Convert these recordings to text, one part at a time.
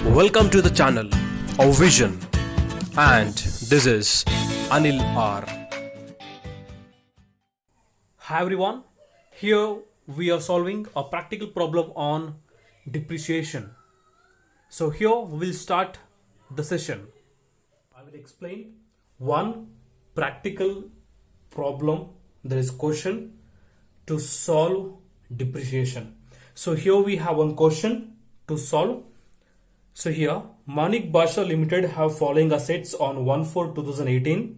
Welcome to the channel of Vision, and this is Anil R. Hi everyone, here we are solving a practical problem on depreciation. So here we'll start the session. I will explain one practical problem, there is question to solve depreciation. So here we have one question to solve. So here Manik Basha Limited have following assets on 1/4/2018,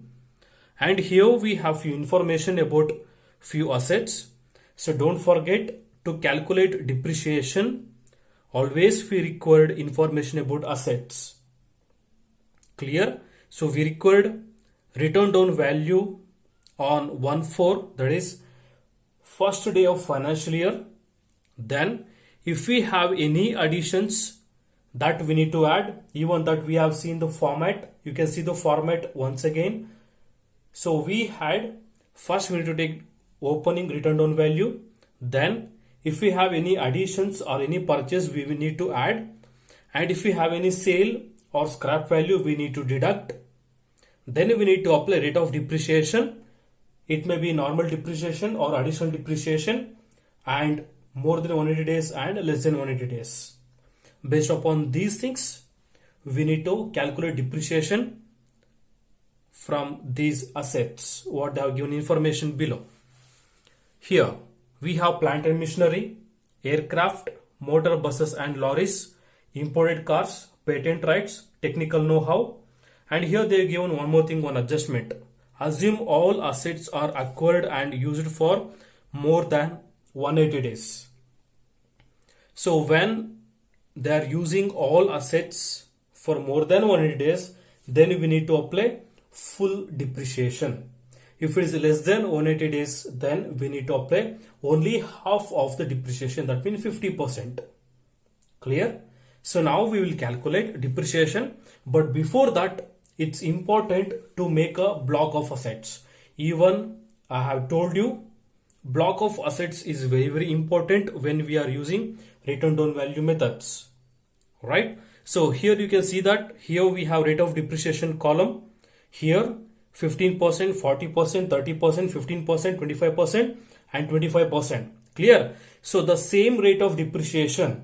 and here we have few information about few assets. So don't forget to calculate depreciation. Always we required information about assets. Clear? So we required written down value on 1/4, that is first day of financial year. Then if we have any additions that we need to add, even that we have seen the format, you can see the format once again. So we had first we need to take opening written down value, then if we have any additions or any purchase we will need to add, and if we have any sale or scrap value we need to deduct. Then we need to apply rate of depreciation. It may be normal depreciation or additional depreciation, and more than 180 days and less than 180 days. Based upon these things, we need to calculate depreciation from these assets, what they have given information below. Here we have plant and machinery, aircraft, motor buses and lorries, imported cars, patent rights, technical know-how, and here they have given one more thing, one adjustment. Assume all assets are acquired and used for more than 180 days. So when they are using all assets for more than 180 days, then we need to apply full depreciation. If it is less than 180 days, then we need to apply only half of the depreciation, that means 50%. Clear? So now we will calculate depreciation, but before that it's important to make a block of assets. Even I have told you, block of assets is very important when we are using written down value methods, right? So here you can see that here we have rate of depreciation column. Here 15%, 40%, 30%, 15%, 25% and 25%. Clear? So the same rate of depreciation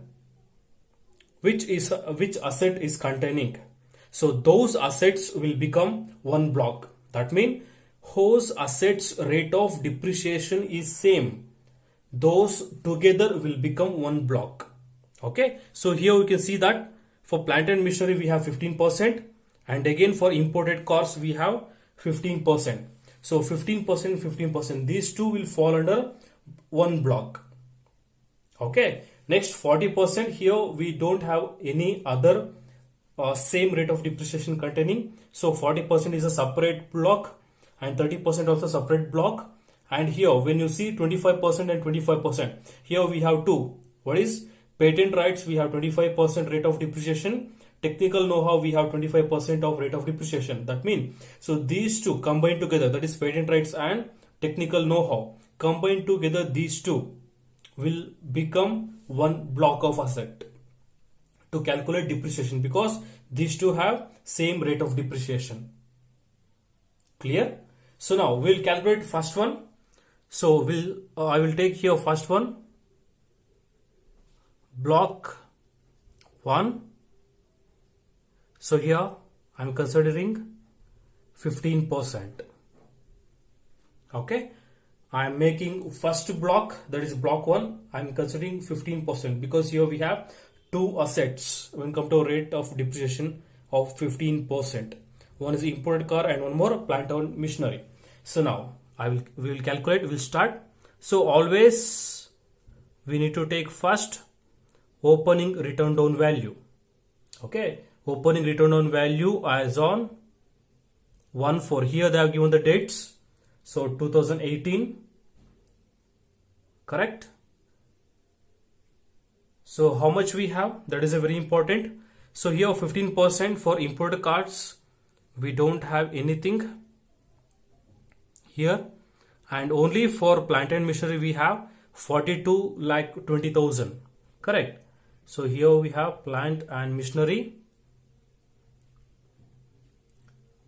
which asset is containing, so those assets will become one block. That means whose assets rate of depreciation is same, those together will become one block. Okay, so here we can see that for plant and machinery we have 15%, and again for imported cars we have 15%. So 15%, 15%, these two will fall under one block. Okay, next 40%, here we don't have any other same rate of depreciation containing, so 40% is a separate block and 30% also separate block. And here when you see 25% and 25%, here we have two. What is patent rights? We have 25% rate of depreciation. Technical know-how, we have 25% of rate of depreciation. That means, so these two combined together, that is patent rights and technical know-how, combined together these two will become one block of asset to calculate depreciation, because these two have same rate of depreciation. Clear? So now we'll calculate first one. So I will take here first one, block 1. So here I am considering 15%. Okay, I am making first block, that is block 1, I am considering 15%, because here we have two assets when come to a rate of depreciation of 15%. One is imported car and one more plant and machinery. So now we will calculate, we will start. So always we need to take first opening written down value. Okay, opening written down value as on 1/4. Here they have given the dates, so 2018, correct? So how much we have, that is a very important. So here 15% for imported cars, we don't have anything here, and only for plant and machinery we have 42 lakh 20,000, correct? So here we have plant and machinery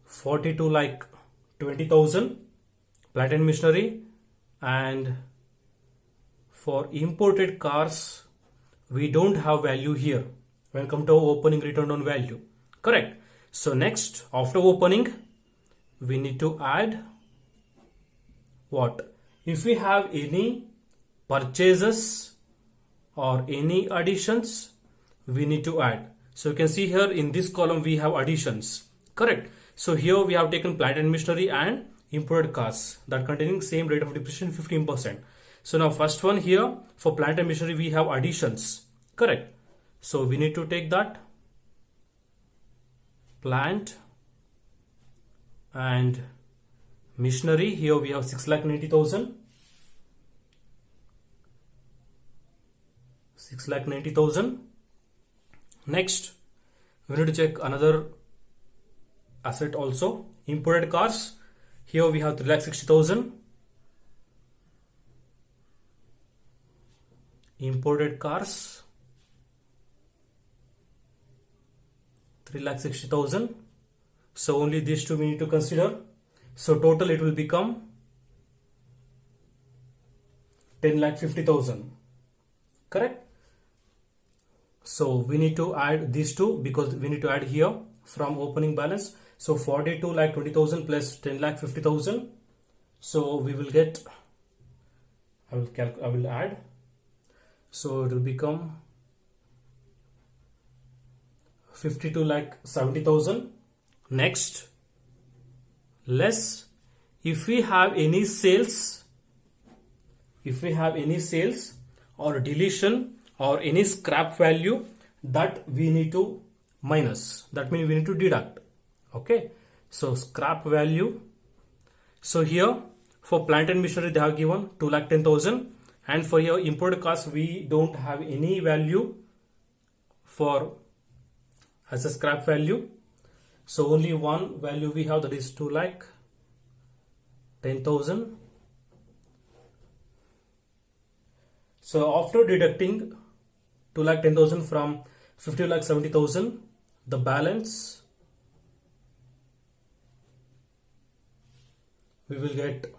42 like 20,000 plant and machinery, and for imported cars we don't have value here when come to opening return on value, correct? So next, after opening we need to add what? If we have any purchases or any additions, we need to add. So you can see here in this column we have additions, correct? So here we have taken plant and machinery and imported cars that containing same rate of depreciation 15%. So now first one here for plant and machinery we have additions, correct? So we need to take that plant and machinery. Here we have 6,90,000. 6,90,000. Next, we need to check another asset also. Imported cars. Here we have 3,60,000. Imported cars 3,60,000. So only these two we need to consider. So total it will become 10,50,000. Correct? So we need to add these two because we need to add here from opening balance. So 42,20,000 plus 10,50,000. So we will get, I will add. So it will become 52,70,000. Next, less if we have any sales, or deletion or any scrap value, that we need to minus. That means we need to deduct. Okay. So scrap value. So here for plant and machinery they have given 2,10,000, and for your imported cost we don't have any value for as a scrap value. So only one value we have, that is 2,10,000. So after deducting 2,10,000 from 50,70,000, the balance we will get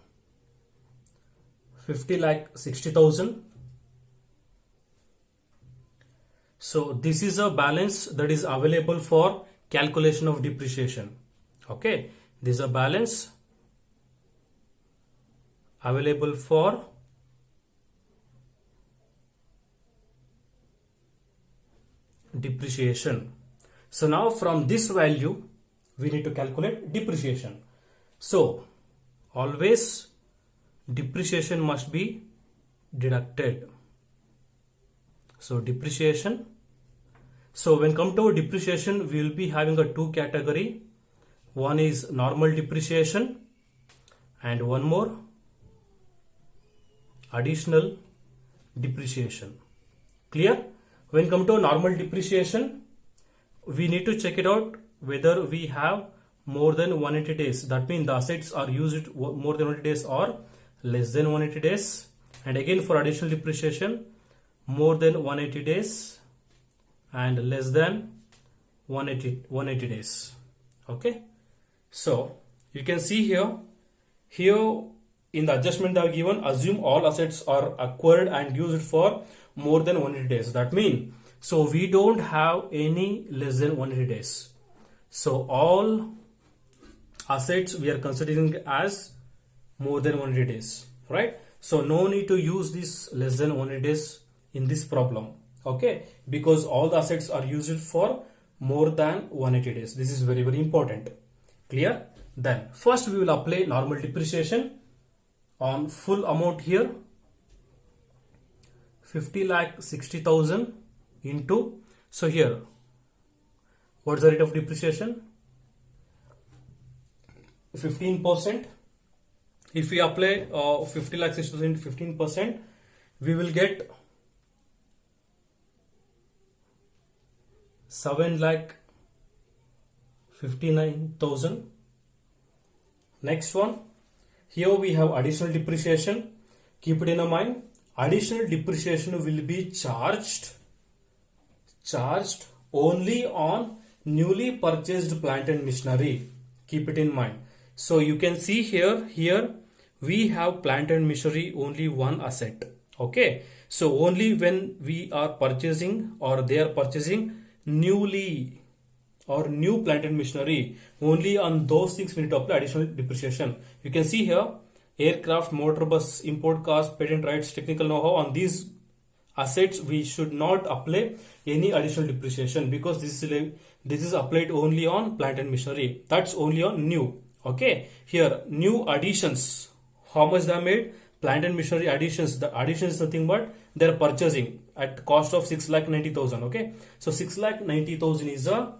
50,60,000. So this is a balance that is available for calculation of depreciation. Okay, this is a balance available for depreciation. So now from this value we need to calculate depreciation. So always depreciation must be deducted. So depreciation. So when come to depreciation, we will be having a two category. One is normal depreciation and one more additional depreciation. Clear? When come to normal depreciation, we need to check it out whether we have more than 180 days. That means the assets are used more than 180 days or less than 180 days. And again for additional depreciation, more than 180 days and less than 180 days. Okay, so you can see here in the adjustment they are given, assume all assets are acquired and used for more than 180 days. That means, so we don't have any less than 180 days. So all assets we are considering as more than 180 days, right? So no need to use this less than 180 days in this problem. Okay, because all the assets are used for more than 180 days. This is very, very important. Clear? Then first we will apply normal depreciation on full amount here, 50,60,000 into, so here what's the rate of depreciation? 15%. If we apply 50,60,000 into 15%, we will get 7,59,000. Next one, here we have additional depreciation. Keep it in mind, additional depreciation will be charged charged only on newly purchased plant and machinery. Keep it in mind. So you can see here we have plant and machinery only one asset. Okay, so only when we are purchasing or they are purchasing newly or new plant and machinery, only on those things we need to apply additional depreciation. You can see here aircraft, motor bus, import cost, patent rights, technical know-how. On these assets we should not apply any additional depreciation because this is applied only on plant and machinery. That's only on new. Okay, here new additions, how much they are made? Plant and machinery additions, the addition is nothing but they are purchasing at cost of 6,90,000. Okay, so 6,90,000 is a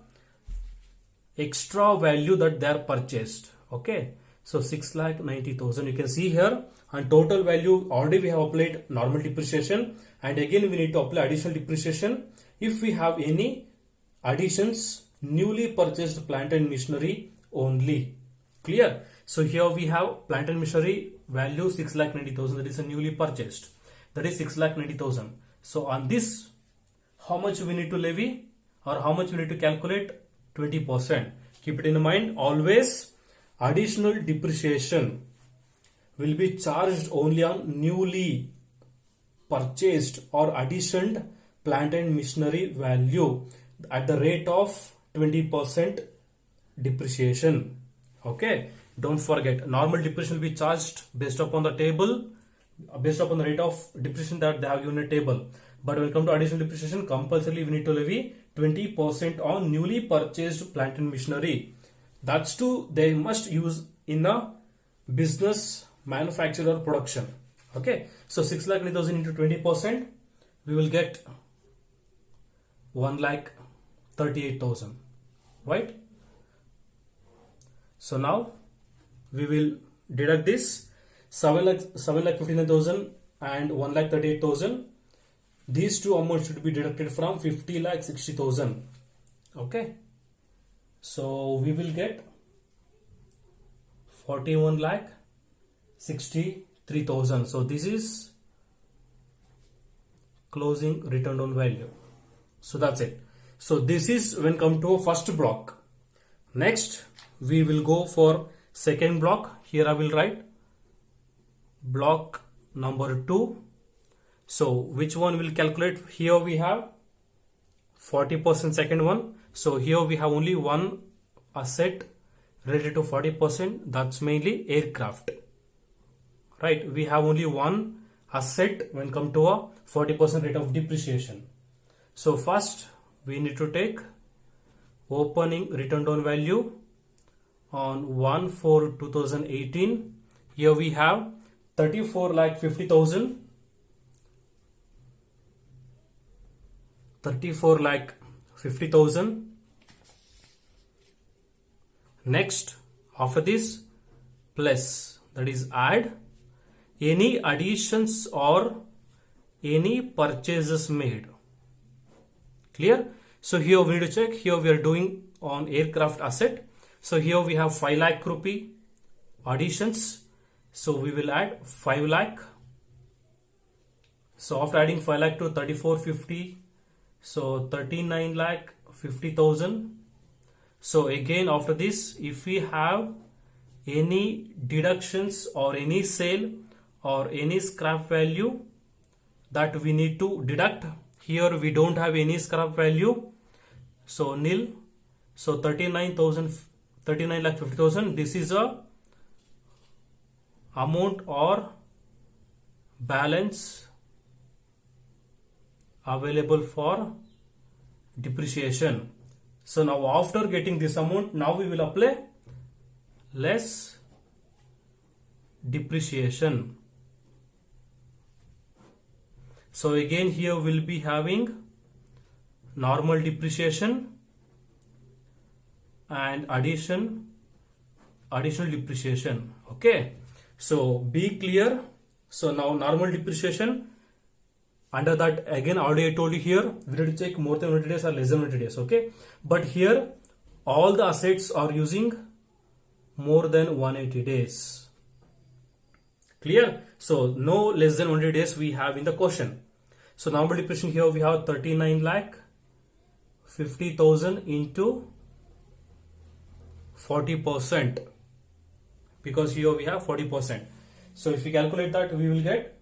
extra value that they are purchased. Okay, so 6,90,000 you can see here, and total value already we have applied normal depreciation, and again we need to apply additional depreciation if we have any additions newly purchased plant and machinery only. Clear? So here we have plant and machinery value 6,90,000, that is a newly purchased, that is 6,90,000. So on this how much we need to levy or how much we need to calculate? 20%. Keep it in mind, always additional depreciation will be charged only on newly purchased or additioned plant and machinery value at the rate of 20% depreciation. Okay, don't forget, normal depreciation will be charged based upon the table, based upon the rate of depreciation that they have given a table. But when it comes to additional depreciation, compulsorily we need to levy 20% on newly purchased plant and machinery. That's too, they must use in a business, manufacture or production. Okay, so 6,90,000 into 20%, we will get 1,38,000, right? So now we will deduct this 7,59,000 and 1,38,000. These two amounts should be deducted from 50,60,000. Okay, so we will get 41,63,000. So this is closing return on value. So that's it. So this is when come to a first block. Next we will go for second block. Here I will write block number 2. So which one will calculate? Here we have 40% second one. So here we have only one asset related to 40%, that's mainly aircraft. Right, we have only one asset when come to a 40% rate of depreciation. So first we need to take opening return on value on 1/4/2018. Here we have 34,50,000. 34,50,000. Next, after this, plus, that is add any additions or any purchases made. Clear? So here we need to check. Here we are doing on aircraft asset. So here we have 5 lakh rupee additions. So we will add 5 lakh. So after adding 5 lakh to 3450, so 39,50,000. So again after this, if we have any deductions or any sale or any scrap value that we need to deduct, here we don't have any scrap value, so nil. So 39,50,000, this is a amount or balance available for depreciation. So now after getting this amount, now we will apply less depreciation. So again here we'll be having normal depreciation and additional depreciation. Okay, so be clear. So now normal depreciation, under that again already I told you here we need to check more than 180 days or less than 180 days. Okay, but here all the assets are using more than 180 days. Clear? So no less than 180 days we have in the question. So normal depreciation, here we have 39 lakh 50,000 into 40%, because here we have 40%. So if we calculate that, we will get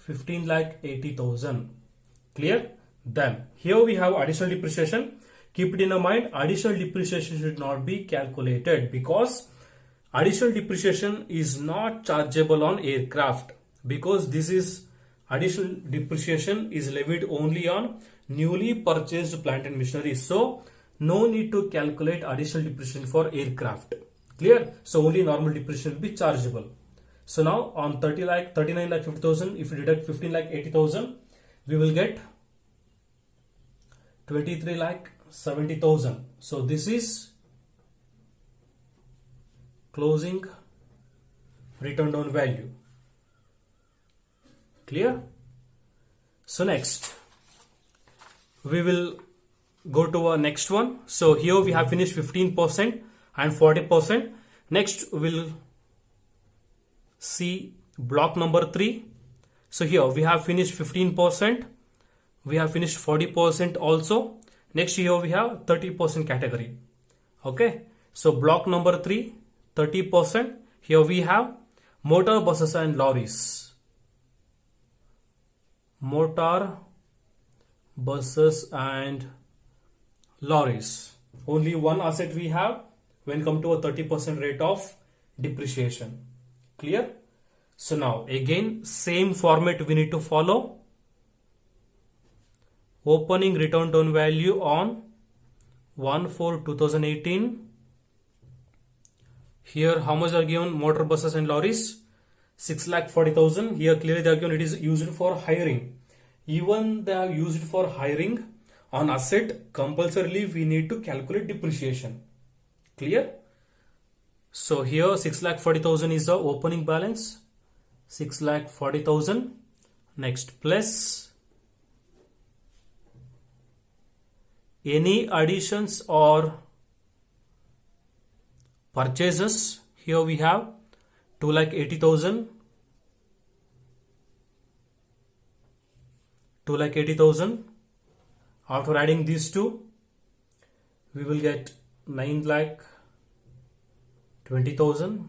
15,80,000. Clear? Then here we have additional depreciation. Keep it in mind, additional depreciation should not be calculated because additional depreciation is not chargeable on aircraft, because this is additional depreciation is levied only on newly purchased plant and machinery. So no need to calculate additional depreciation for aircraft. Clear? So only normal depreciation will be chargeable. So now on 39,50,000, if we deduct 15,80,000, we will get 23,70,000. So this is closing written down value. Clear? So next we will go to our next one. So here we have finished 15% and 40%. Next we'll see block number 3. So here we have finished 15%, we have finished 40% also. Next here we have 30% category. Okay, so block number 3, 30%. Here we have motor buses and lorries. Motor buses and lorries. Only one asset we have when come to a 30% rate of depreciation. Clear? So now again same format we need to follow. Opening return down value on 1/4/2018. Here how much are given? Motor buses and lorries 6,40,000. Here clearly they are given it is used for hiring. Even they are used for hiring on asset, compulsorily we need to calculate depreciation. Clear? So here 6,40,000 is the opening balance. 6,40,000. Next plus any additions or purchases. Here we have 2,80,000. 2,80,000. After adding these two, we will get 9,20,000.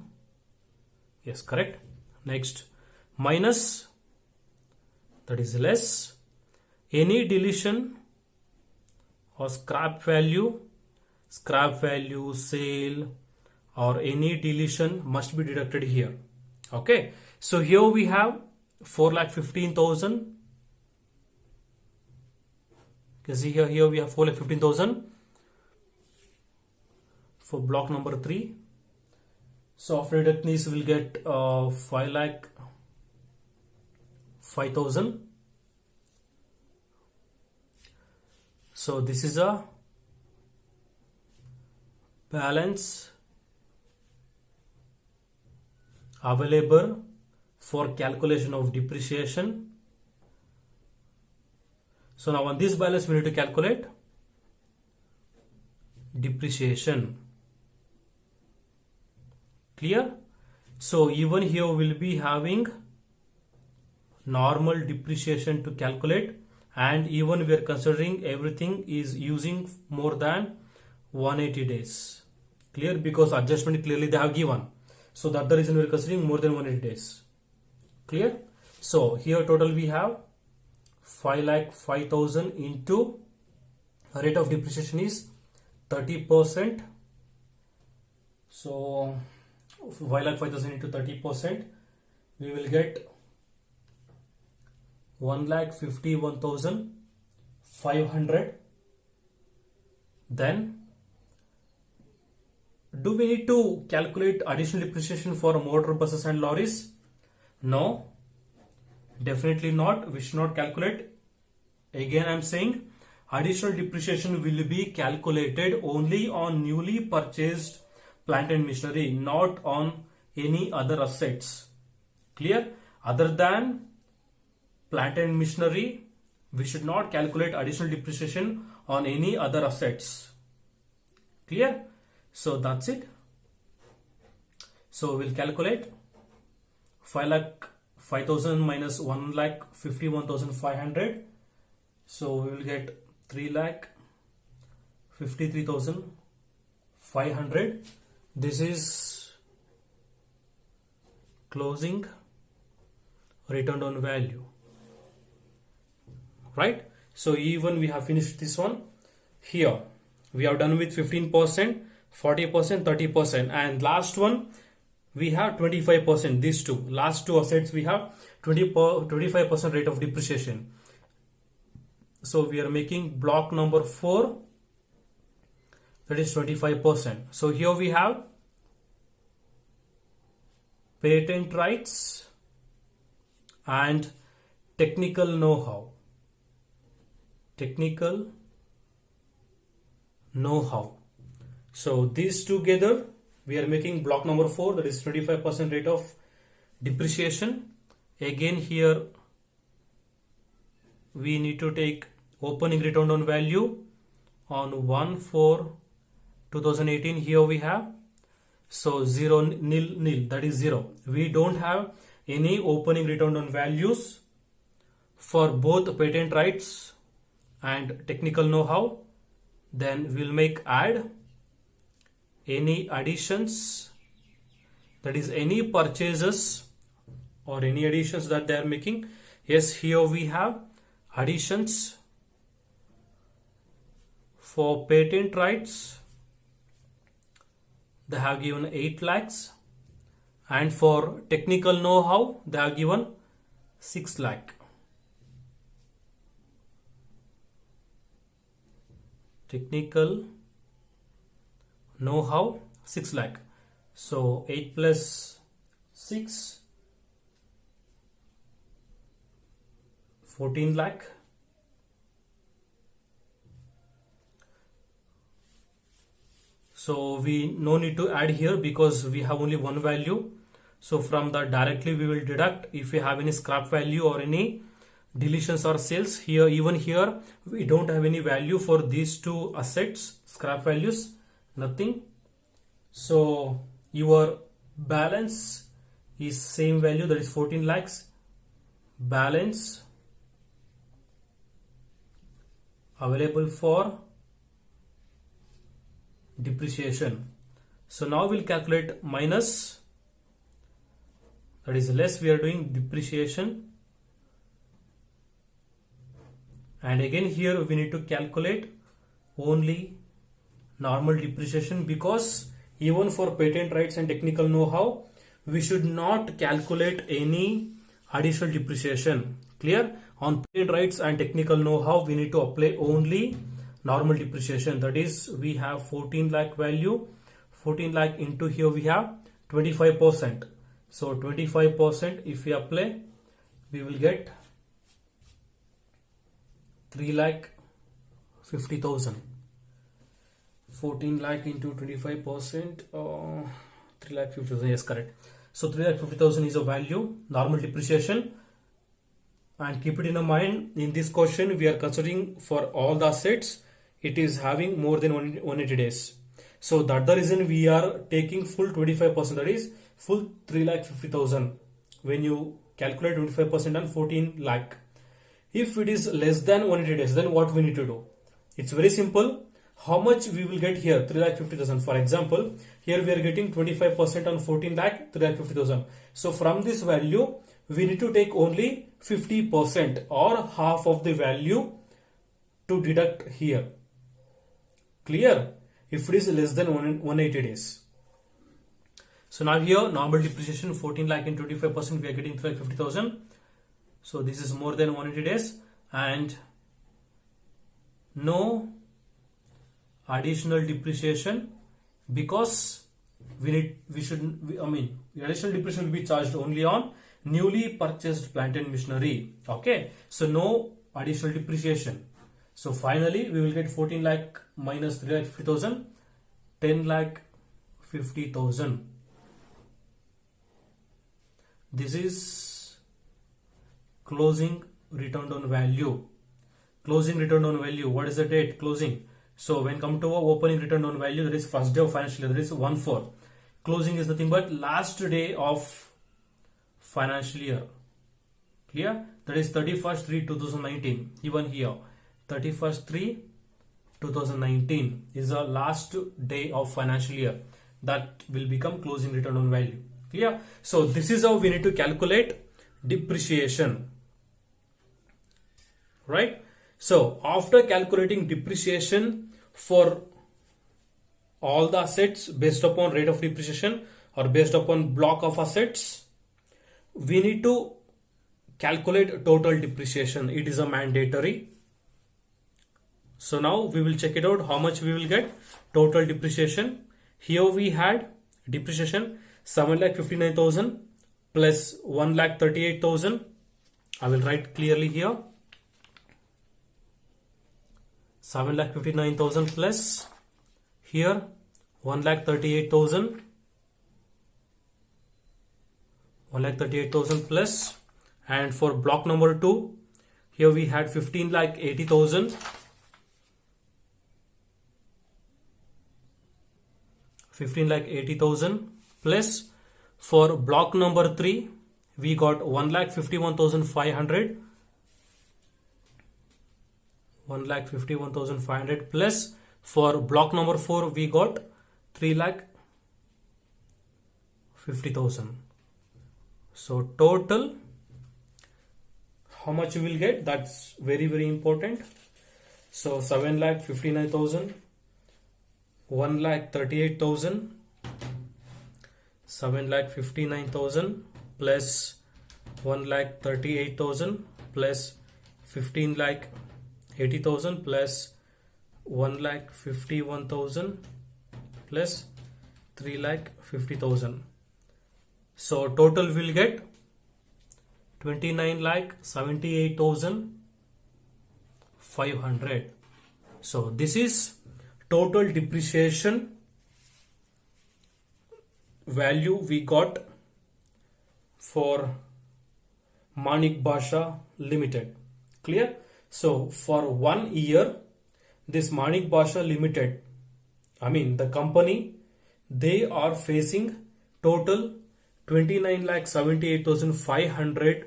Yes, correct. Next, minus, that is less, any deletion or scrap value, sale, or any deletion must be deducted here. Okay, so here we have 4,15,000. You see here we have 4,15,000 for block number 3. So after deducting this, we will get 5,05,000. So this is a balance available for calculation of depreciation. So now on this balance we need to calculate depreciation. Clear? So even here we will be having normal depreciation to calculate, and even we are considering everything is using more than 180 days. Clear? Because adjustment clearly they have given. So that's the reason we are considering more than 180 days. Clear? So here total we have 5,05,000 into rate of depreciation is 30%. So 5,05,000 into 30%, we will get 1,51,500. Then do we need to calculate additional depreciation for motor buses and lorries? No, definitely not. We should not calculate. Again I am saying additional depreciation will be calculated only on newly purchased plant and machinery, not on any other assets. Clear? Other than plant and machinery, we should not calculate additional depreciation on any other assets. Clear? So that's it. So we'll calculate 5,05,000 minus 1,51,500. So we will get 3,00,000 53,500. This is closing return on value, right? So even we have finished this one. Here we have done with 15%, 40%, 30%, and last one we have 25%. These two last two assets we have 25% rate of depreciation. So we are making block number 4, that is 25%. So here we have patent rights and technical know-how. So these together we are making block number 4, that is 25% rate of depreciation. Again here we need to take opening return on value on 1/4/2018. Here we have, so 0 nil, that is 0. We don't have any opening return on values for both patent rights and technical know-how. Then we'll make add any additions, that is any purchases or any additions that they are making. Yes, here we have additions for patent rights. They have given 8 lakhs, and for technical know-how they have given 6 lakh. Technical know-how 6 lakh. So 8 plus 6, 14 lakh. So we no need to add here because we have only one value. So from that directly we will deduct if we have any scrap value or any deletions or sales. Here, even here we don't have any value for these two assets, scrap values, nothing. So your balance is same value, that is 14 lakhs. Balance available for depreciation. So now we'll calculate minus, that is less, we are doing depreciation. And again here we need to calculate only normal depreciation, because even for patent rights and technical know-how we should not calculate any additional depreciation. Clear? On patent rights and technical know-how we need to apply only normal depreciation. That is, we have 14 lakh value, 14 lakh into here we have 25%. So 25% if we apply, we will get 3,50,000. 14 lakh into 25%, 3,50,000. Yes, correct. So 3,50,000 is a value, normal depreciation. And keep it in mind, in this question we are considering for all the assets it is having more than 180 days. So that's the reason we are taking full 25%, that is full 3,50,000 when you calculate 25% on 14 lakh. If it is less than 180 days, then what we need to do? It's very simple. How much we will get here? 3,50,000. For example, here we are getting 25% on 14 lakh, 3,50,000. So from this value, we need to take only 50% or half of the value to deduct here. Clear? If it is less than 180 days. So now here normal depreciation 14 lakh and 25% we are getting 3,50,000. So this is more than 180 days, and no additional depreciation, because additional depreciation will be charged only on newly purchased plant and machinery. Okay, so no additional depreciation. So finally we will get 14 lakh minus 3,50,000, 10,50,000. This is closing return on value. Closing return on value. What is the date? Closing. So when come to our opening return on value, that is first day of financial year, that is 1/4. Closing is nothing but last day of financial year. Clear? That is 31st/3/2019. Even here 31st/3 2019 is the last day of financial year that will become closing return on value. Clear? So this is how we need to calculate depreciation, right? So after calculating depreciation for all the assets based upon rate of depreciation or based upon block of assets, we need to calculate total depreciation. It is a mandatory. So now we will check it out how much we will get total depreciation. Here we had depreciation 7,59,000 plus 1,38,000. I will write clearly here 7,59,000 plus here 1,38,000. 1,38,000 plus, and for block number 2 here we had 15,80,000. 15,80,000 plus for block number 3 we got 1,51,500. 1,51,500 plus for block number 4 we got 3,50,000. So total how much you will get, that's very important. So 7,59,000, 1,38,000, 7,59,000 plus 1,38,000 plus 15,80,000 plus 1,51,000 plus 3,50,000. So total will get 29,78,500. So this is total depreciation value we got for Manik Basha Limited. Clear? So for 1 year this Manik Basha Limited, I mean the company, they are facing total 29,78,500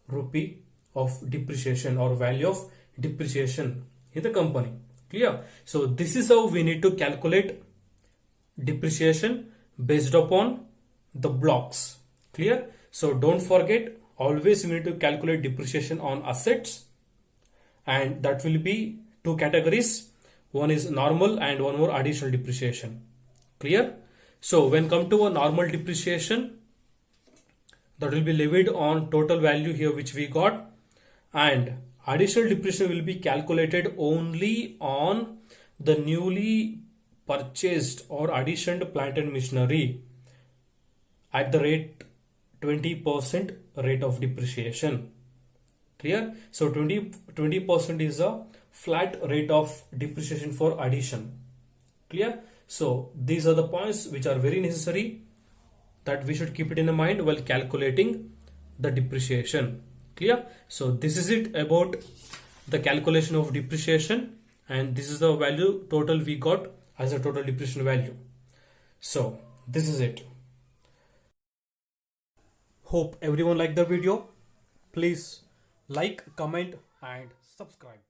rupee of depreciation or value of depreciation in the company. Clear? So this is how we need to calculate depreciation based upon the blocks. Clear? So don't forget, always we need to calculate depreciation on assets, and that will be 2 categories. One is normal and one more additional depreciation. Clear? So when come to a normal depreciation, that will be levied on total value here which we got, and additional depreciation will be calculated only on the newly purchased or additional plant and machinery at the rate 20% rate of depreciation. Clear? So 20% is a flat rate of depreciation for addition. Clear? So these are the points which are very necessary that we should keep it in mind while calculating the depreciation. Clear? So this is it about the calculation of depreciation, and this is the value total we got as a total depreciation value. So this is it. Hope everyone liked the video. Please like, comment and subscribe.